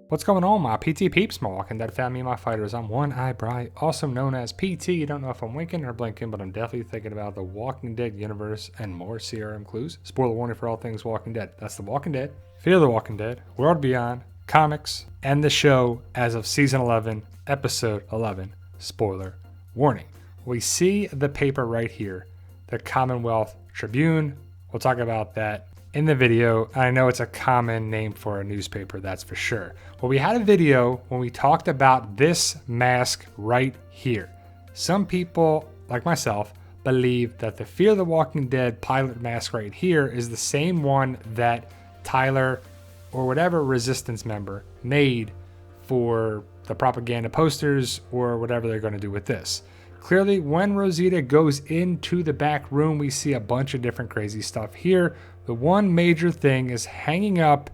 What's going on, my PT peeps, my Walking Dead family, my fighters? I'm One Eye Bright, also known as PT. You don't know if I'm winking or blinking, but I'm definitely thinking about the Walking Dead universe and more CRM clues. Spoiler warning for all things Walking Dead. That's The Walking Dead, Fear the Walking Dead, World Beyond, comics, and the show as of season 11, episode 11. Spoiler warning. We see the paper right here, the Commonwealth Tribune. We'll talk about that in the video. I know it's a common name for a newspaper, that's for sure. Well, we had a video when we talked about this mask right here. Some people, like myself, believe that the Fear the Walking Dead pilot mask right here is the same one that Tyler or whatever resistance member made for the propaganda posters or whatever they're going to do with this. Clearly, when Rosita goes into the back room, we see a bunch of different crazy stuff here. The one major thing is hanging up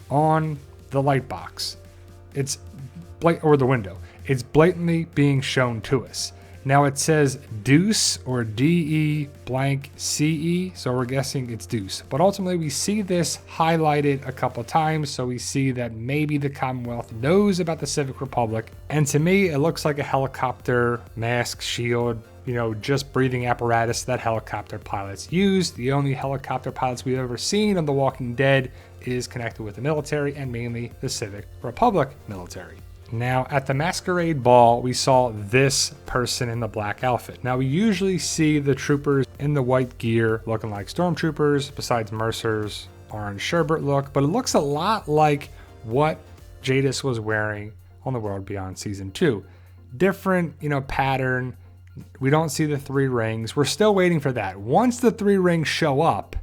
on the light box. Or the window. It's blatantly being shown to us. Now it says Deuce or DE blank CE, so we're guessing it's Deuce. But ultimately we see this highlighted a couple times, so we see that maybe the Commonwealth knows about the Civic Republic. And to me, it looks like a helicopter, mask, shield, just breathing apparatus that helicopter pilots use. The only helicopter pilots we've ever seen on The Walking Dead is connected with the military, and mainly the Civic Republic military. Now, at the masquerade ball, we saw this person in the black outfit. Now, we usually see the troopers in the white gear looking like stormtroopers, besides Mercer's orange sherbet look, but it looks a lot like what Jadis was wearing on the World Beyond Season 2. Different, pattern. We don't see the 3 rings. We're still waiting for that. Once the 3 rings show up,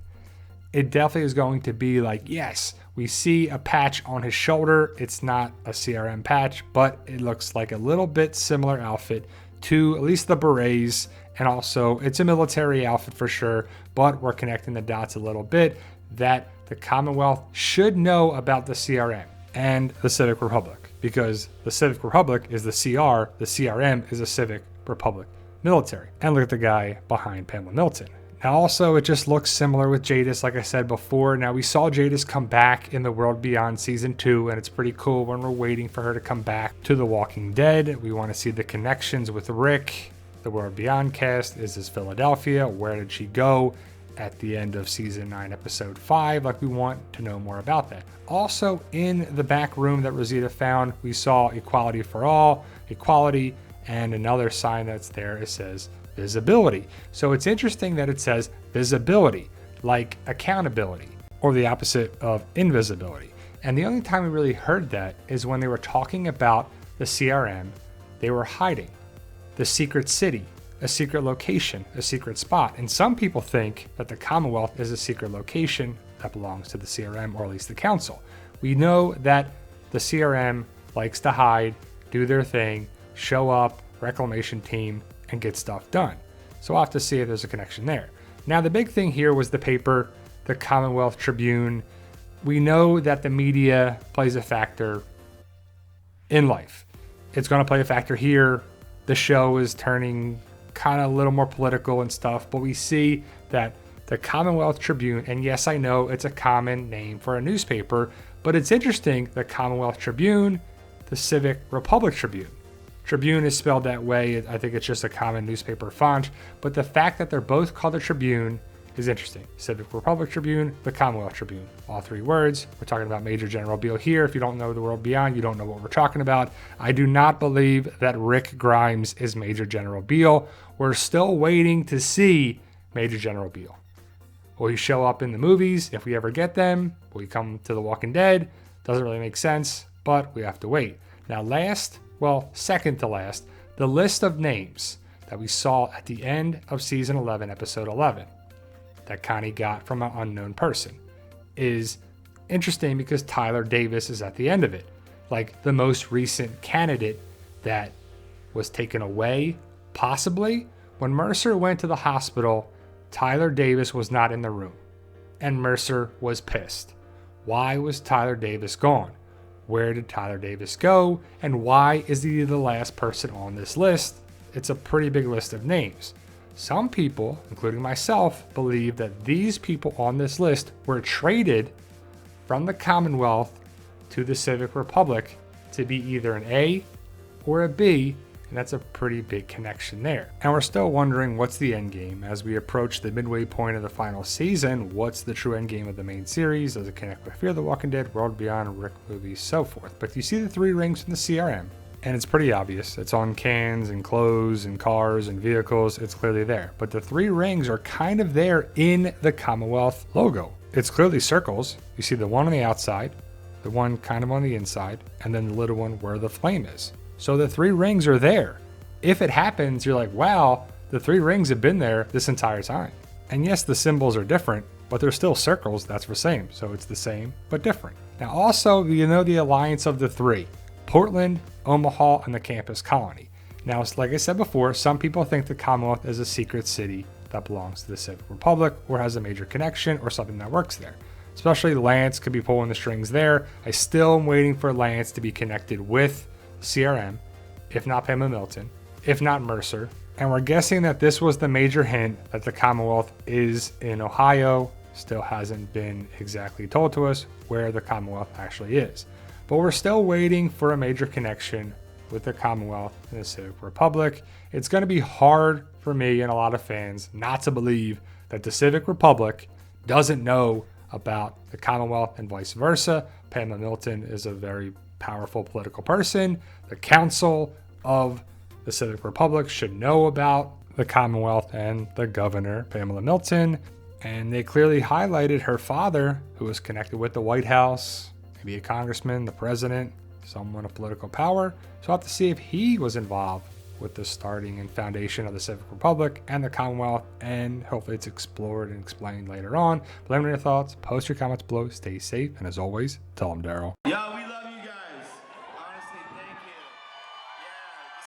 it definitely is going to be like, yes, we see a patch on his shoulder. It's not a CRM patch, but it looks like a little bit similar outfit to at least the berets. And also it's a military outfit for sure, but we're connecting the dots a little bit that the Commonwealth should know about the CRM and the Civic Republic, because the Civic Republic is the CR, the CRM is the Civic Republic military. And look at the guy behind Pamela Milton. Now also, it just looks similar with Jadis, like I said before. Now, we saw Jadis come back in the World Beyond Season 2, and it's pretty cool when we're waiting for her to come back to The Walking Dead. We want to see the connections with Rick, the World Beyond cast. Is this Philadelphia? Where did she go at the end of Season 9, Episode 5? Like, we want to know more about that. Also, in the back room that Rosita found, we saw Equality for All, Equality, and another sign that's there, it says visibility. So it's interesting that it says visibility, like accountability, or the opposite of invisibility. And the only time we really heard that is when they were talking about the CRM. They were hiding the secret city, a secret location, a secret spot. And some people think that the Commonwealth is a secret location that belongs to the CRM, or at least the council. We know that the CRM likes to hide, do their thing, show up, reclamation team, and get stuff done. So we'll have to see if there's a connection there. Now, the big thing here was the paper, the Commonwealth Tribune. We know that the media plays a factor in life. It's going to play a factor here. The show is turning kind of a little more political and stuff, but we see that the Commonwealth Tribune, and yes, I know it's a common name for a newspaper, but it's interesting, the Commonwealth Tribune, the Civic Republic Tribune. Tribune is spelled that way. I think it's just a common newspaper font, but the fact that they're both called the Tribune is interesting. Civic Republic Tribune, the Commonwealth Tribune, all 3 words. We're talking about Major General Beale here. If you don't know the World Beyond, you don't know what we're talking about. I do not believe that Rick Grimes is Major General Beale. We're still waiting to see Major General Beale. Will he show up in the movies if we ever get them? Will he come to The Walking Dead? Doesn't really make sense, but we have to wait. Now second to last, the list of names that we saw at the end of Season 11, Episode 11, that Connie got from an unknown person, is interesting because Tyler Davis is at the end of it. Like the most recent candidate that was taken away, possibly. When Mercer went to the hospital, Tyler Davis was not in the room, and Mercer was pissed. Why was Tyler Davis gone? Where did Tyler Davis go? And why is he the last person on this list? It's a pretty big list of names. Some people, including myself, believe that these people on this list were traded from the Commonwealth to the Civic Republic to be either an A or a B, and that's a pretty big connection there. And we're still wondering what's the end game as we approach the midway point of the final season. What's the true end game of the main series? Does it connect with Fear the Walking Dead, World Beyond, Rick movies, so forth? But you see the 3 rings from the CRM, and it's pretty obvious. It's on cans and clothes and cars and vehicles. It's clearly there. But the 3 rings are kind of there in the Commonwealth logo. It's clearly circles. You see the one on the outside, the one kind of on the inside, and then the little one where the flame is. So the 3 rings are there. If it happens, you're like, wow, the 3 rings have been there this entire time. And yes, the symbols are different, but they're still circles. That's the same. So it's the same, but different. Now also, you know the alliance of the 3, Portland, Omaha, and the campus colony. Now, like I said before, some people think the Commonwealth is a secret city that belongs to the Civic Republic or has a major connection or something that works there. Especially Lance could be pulling the strings there. I still am waiting for Lance to be connected with CRM, if not Pamela Milton, if not Mercer. And we're guessing that this was the major hint that the Commonwealth is in Ohio. Still hasn't been exactly told to us where the Commonwealth actually is. But we're still waiting for a major connection with the Commonwealth and the Civic Republic. It's going to be hard for me and a lot of fans not to believe that the Civic Republic doesn't know about the Commonwealth and vice versa. Pamela Milton is a very powerful political person. The Council of the Civic Republic should know about the Commonwealth and the governor, Pamela Milton. And they clearly highlighted her father, who was connected with the White House, maybe a congressman, the president, someone of political power. So I'll have to see if he was involved with the starting and foundation of the Civic Republic and the Commonwealth, and hopefully it's explored and explained later on. But let me know your thoughts, post your comments below, stay safe, and as always, tell them Daryl.